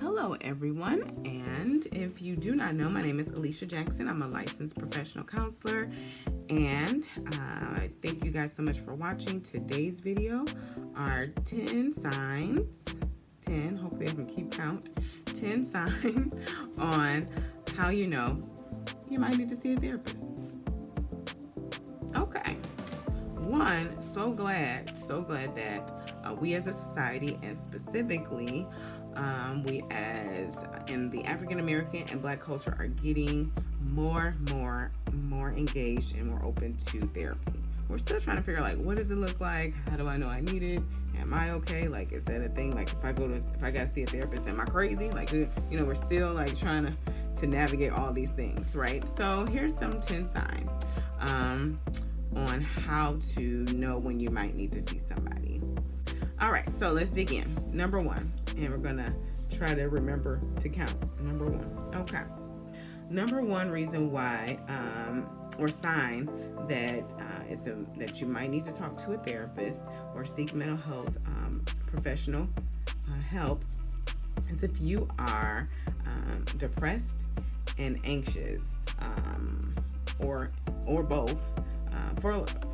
Hello, everyone. And if you do not know, my name is Alicia Jackson. I'm a licensed professional counselor. And thank you guys so much for watching. Today's video are 10 signs, 10, hopefully I can keep count, 10 signs on how you know you might need to see a therapist. Okay. One, so glad that we as a society, and specifically we as in the African American and Black culture, are getting more engaged and more open to therapy. We're still trying to figure out, like, what does it look like? How do I know I need it? Am I okay? Like, is that a thing? Like, if I gotta see a therapist, am I crazy? Like, we're still like trying to navigate all these things, right? So here's some 10 signs on how to know when you might need to see somebody. All right, so let's dig in. Number one, and we're gonna try to remember to count. Number one. Okay. Number one reason why, or sign that that you might need to talk to a therapist or seek mental health professional help is if you are depressed and anxious, or both,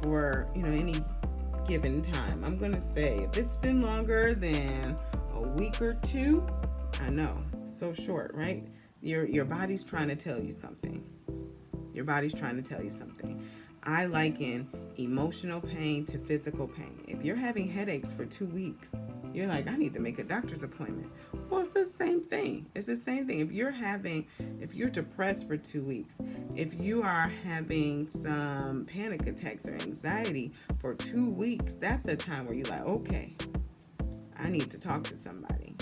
for any given time. I'm gonna say if it's been longer than a week or two, I know, so short, right? Your body's trying to tell you something. Your body's trying to tell you something. I liken emotional pain to physical pain. If you're having headaches for 2 weeks, you're like, I need to make a doctor's appointment. Well, it's the same thing. It's the same thing. If you're depressed for 2 weeks, if you are having some panic attacks or anxiety for 2 weeks, that's a time where you're like, okay, I need to talk to somebody.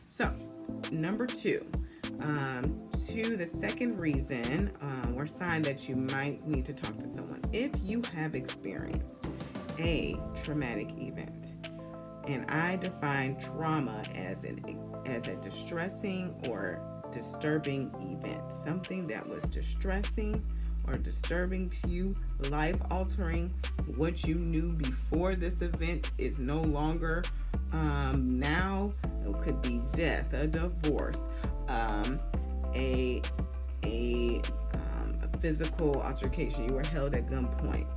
So, number two, the second reason or sign that you might need to talk to someone, if you have experienced a traumatic event. And I define trauma as a distressing or disturbing event, something that was distressing or disturbing to you, life-altering. What you knew before this event is no longer now. It could be death, a divorce, a physical altercation. You were held at gunpoint.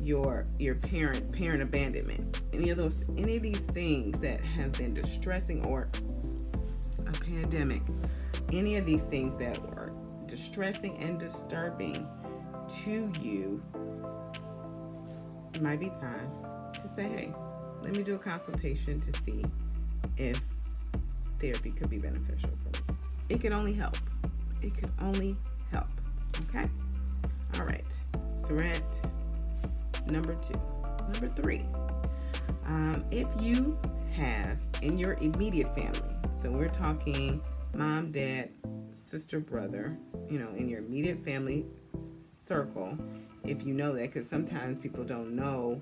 Your parent abandonment. Any of these things that have been distressing, or a pandemic. Any of these things that were distressing and disturbing to you, it might be time to say, hey, let me do a consultation to see if therapy could be beneficial for me. It could only help. Okay? All right. So we're at number two. Number three. If you have in your immediate family, so we're talking mom, dad, sister, brother, in your immediate family circle, if you know that, because sometimes people don't know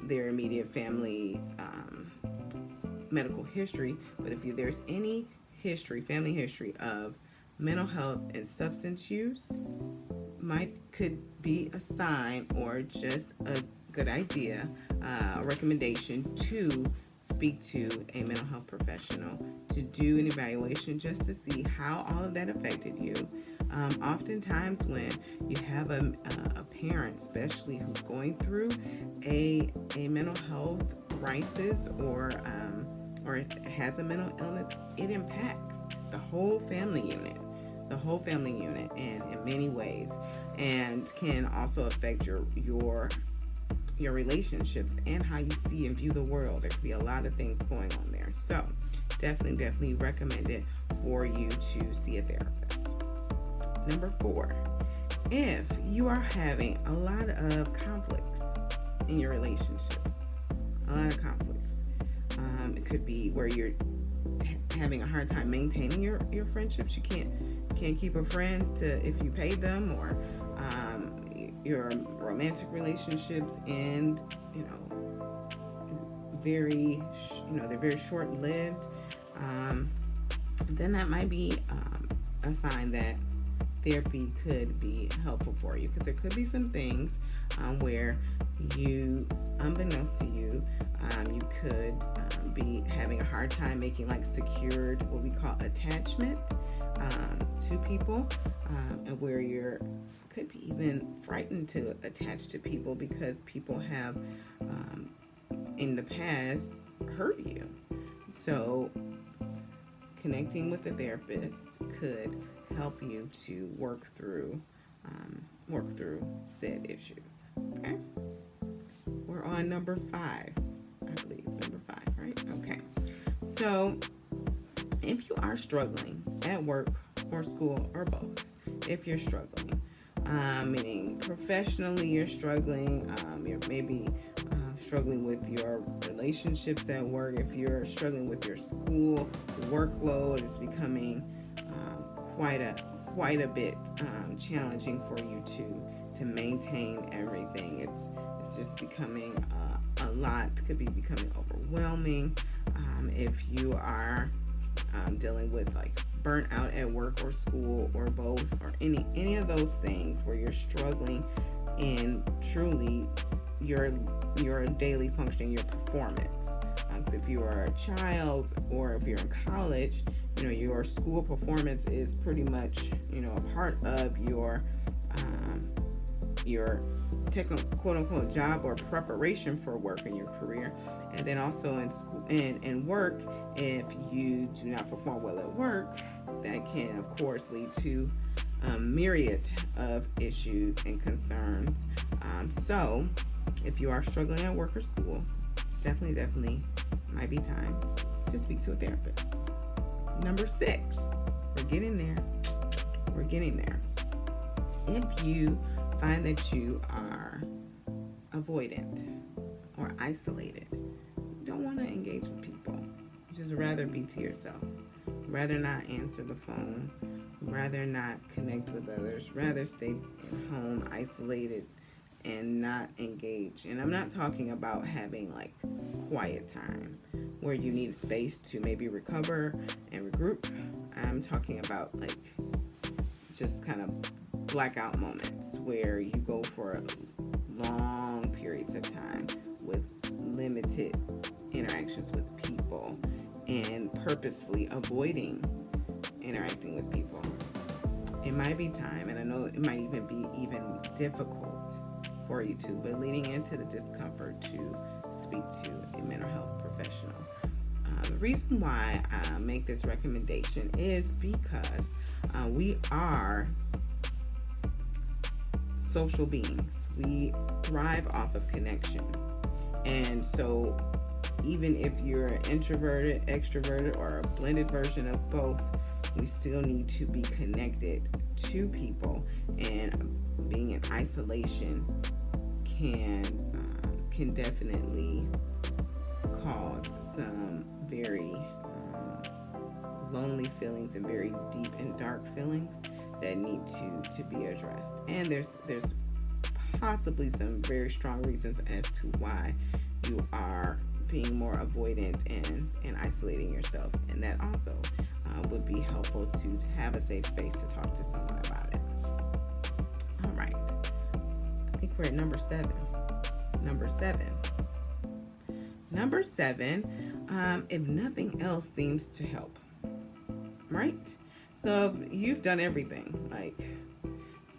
their immediate family medical history, but if there's any family history of mental health and substance use, could be a sign or just a good idea, a recommendation to speak to a mental health professional to do an evaluation just to see how all of that affected you. Oftentimes when you have a parent, especially who's going through a mental health crisis or has a mental illness, it impacts the whole family unit and in many ways, and can also affect your relationships and how you see and view the world. There could be a lot of things going on there. So definitely recommend it for you to see a therapist. Number four, if you are having a lot of conflicts in your relationships, it could be where you're having a hard time maintaining your friendships. You can't keep a friend if you pay them, or your romantic relationships end, they're very short-lived. Then that might be a sign that therapy could be helpful for you, because there could be some things where you, unbeknownst to you, You could be having a hard time making like secured, what we call attachment to people, and where you're could be even frightened to attach to people because people have in the past hurt you. So connecting with a therapist could help you to work through said issues. Okay, we're on number 5, I believe. Number 5, right? Okay. So if you are struggling at work or school or both, if you're struggling, meaning professionally you're struggling, you're maybe struggling with your relationships at work, if you're struggling with your school, the workload is becoming quite a bit challenging for you to maintain everything. It's just becoming a lot. Could be becoming overwhelming. If you are dealing with like burnt out at work or school or both, or any of those things where you're struggling in truly your daily functioning, your performance. So if you are a child or if you're in college, your school performance is pretty much a part of your technical quote unquote job or preparation for work in your career. And then also in school and work, if you do not perform well at work, that can of course lead to a myriad of issues and concerns. So if you are struggling at work or school, definitely might be time to speak to a therapist. Number 6, we're getting there. If you find that you are avoidant or isolated, you don't want to engage with people. You just rather be to yourself, rather not answer the phone, rather not connect with others, rather stay at home isolated and not engage. And I'm not talking about having like quiet time where you need space to maybe recover and regroup. I'm talking about like just kind of blackout moments where you go for long periods of time with limited interactions with people and purposefully avoiding interacting with people. It might be time, and I know it might even be difficult for you to, but leading into the discomfort to speak to a mental health professional. The reason why I make this recommendation is because we are social beings. We thrive off of connection. And so even if you're introverted, extroverted, or a blended version of both, we still need to be connected to people. And being in isolation can definitely cause some very lonely feelings and very deep and dark feelings that need to be addressed. And there's possibly some very strong reasons as to why you are being more avoidant and isolating yourself, and that also would be helpful to have a safe space to talk to someone about it. All right, I think we're at number 7. Number seven, if nothing else seems to help, right? So if you've done everything, like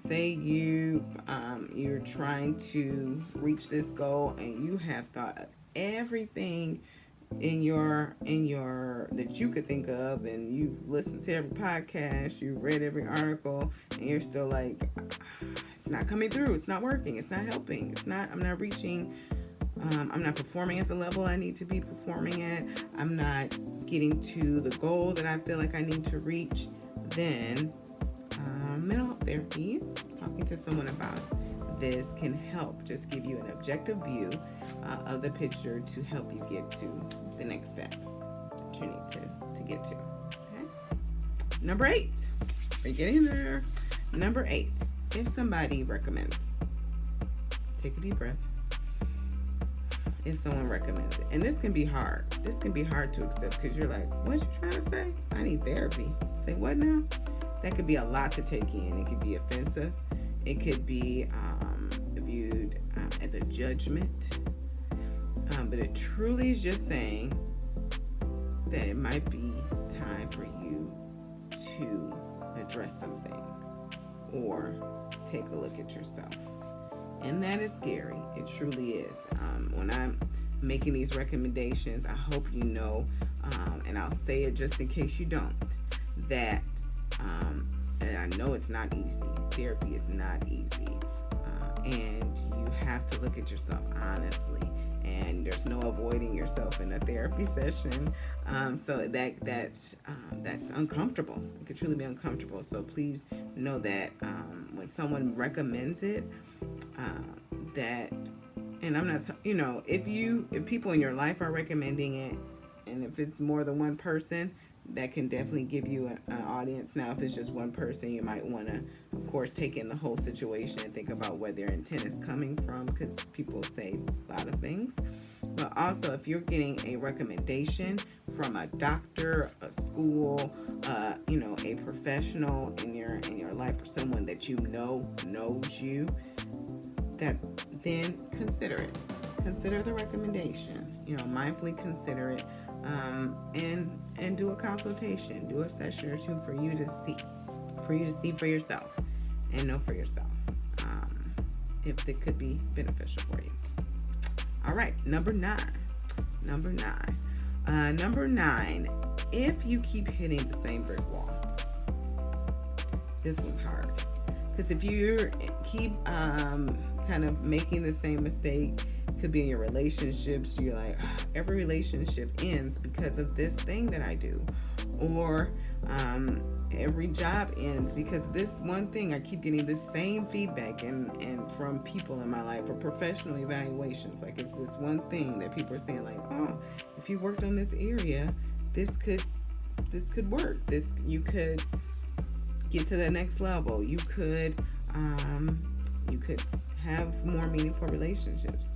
say you're trying to reach this goal and you have thought of everything in your that you could think of, and you've listened to every podcast, you've read every article, and you're still like, it's not coming through, it's not working, it's not helping, I'm not reaching, I'm not performing at the level I need to be performing at, I'm not getting to the goal that I feel like I need to reach, then mental health therapy, talking to someone about this, can help just give you an objective view of the picture to help you get to the next step that you need to get to. Okay? Number 8. We're getting there. Number 8. If somebody recommends, take a deep breath. If someone recommends it, and this can be hard. This can be hard to accept because you're like, what you trying to say? I need therapy. Say what now? That could be a lot to take in. It could be offensive. It could be viewed as a judgment. But it truly is just saying that it might be time for you to address some things or take a look at yourself. And that is scary. It truly is. When I'm making these recommendations, I hope you know, and I'll say it just in case you don't, that, and I know it's not easy. Therapy is not easy. And you have to look at yourself honestly. And there's no avoiding yourself in a therapy session. So that's uncomfortable. It could truly be uncomfortable. So please know that when someone recommends it, that, and I'm not, if people in your life are recommending it, and if it's more than one person, that can definitely give you an audience. Now, if it's just one person, you might want to, of course, take in the whole situation and think about where their intent is coming from, because people say a lot of things. But also, if you're getting a recommendation from a doctor, a school, a professional in your life, or someone that you know knows you, that then consider it. Consider the recommendation. Mindfully consider it. And do a consultation, do a session or two for you to see for yourself and know for yourself if it could be beneficial for you. All right, number nine. If you keep hitting the same brick wall, this one's hard, because if you keep kind of making the same mistake, could be in your relationships, you're like, every relationship ends because of this thing that I do, or every job ends because this one thing. I keep getting the same feedback and from people in my life, or professional evaluations, like it's this one thing that people are saying, like, oh, if you worked on this area, this could work, you could get to the next level, you could have more meaningful relationships.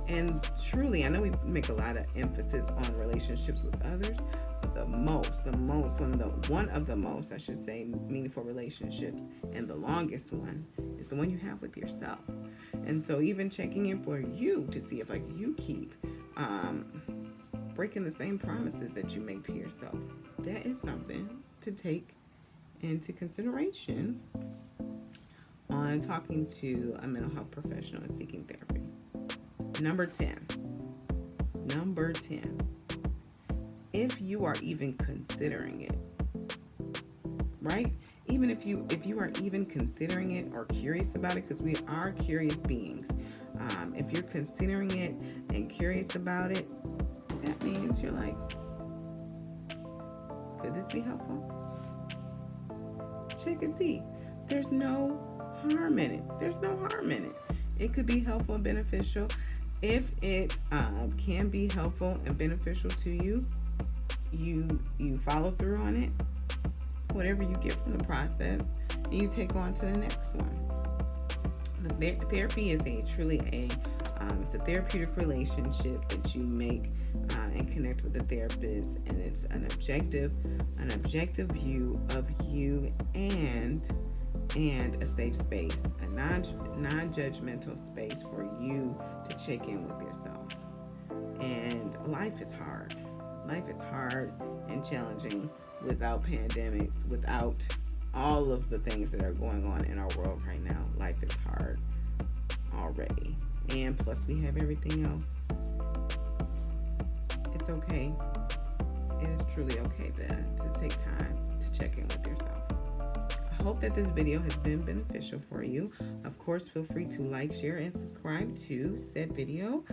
And truly, I know we make a lot of emphasis on relationships with others, but one of the most, I should say, meaningful relationships, and the longest one, is the one you have with yourself. And so even checking in for you to see if, like, you keep breaking the same promises that you make to yourself, that is something to take into consideration on talking to a mental health professional and seeking therapy. Number 10. If you are even considering it, right? Even if you are even considering it or curious about it, because we are curious beings. If you're considering it and curious about it, that means you're like, could this be helpful? Check and see. There's no harm in it. It could be helpful and beneficial. If it can be helpful and beneficial to you, you follow through on it, whatever you get from the process, and you take on to the next one. The therapy is it's a therapeutic relationship that you make and connect with the therapist, and it's an objective view of you and a safe space, a non-judgmental space for you to check in with yourself. And life is hard and challenging without pandemics, without all of the things that are going on in our world right now. Life is hard already, and plus we have everything else. It's okay. It is truly okay to take time to check in with yourself. I hope that this video has been beneficial for you. Of course, feel free to like, share, and subscribe to said video.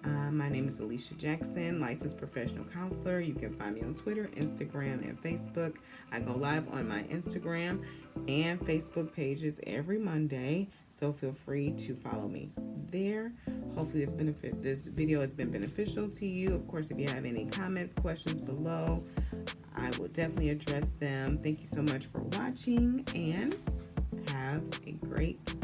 My name is Alicia Jackson, licensed professional counselor. You can find me on Twitter, Instagram, and Facebook. I go live on my Instagram and Facebook pages every Monday, so feel free to follow me there. Hopefully this video has been beneficial to you. Of course, if you have any comments, questions below, I will definitely address them. Thank you so much for watching, and have a great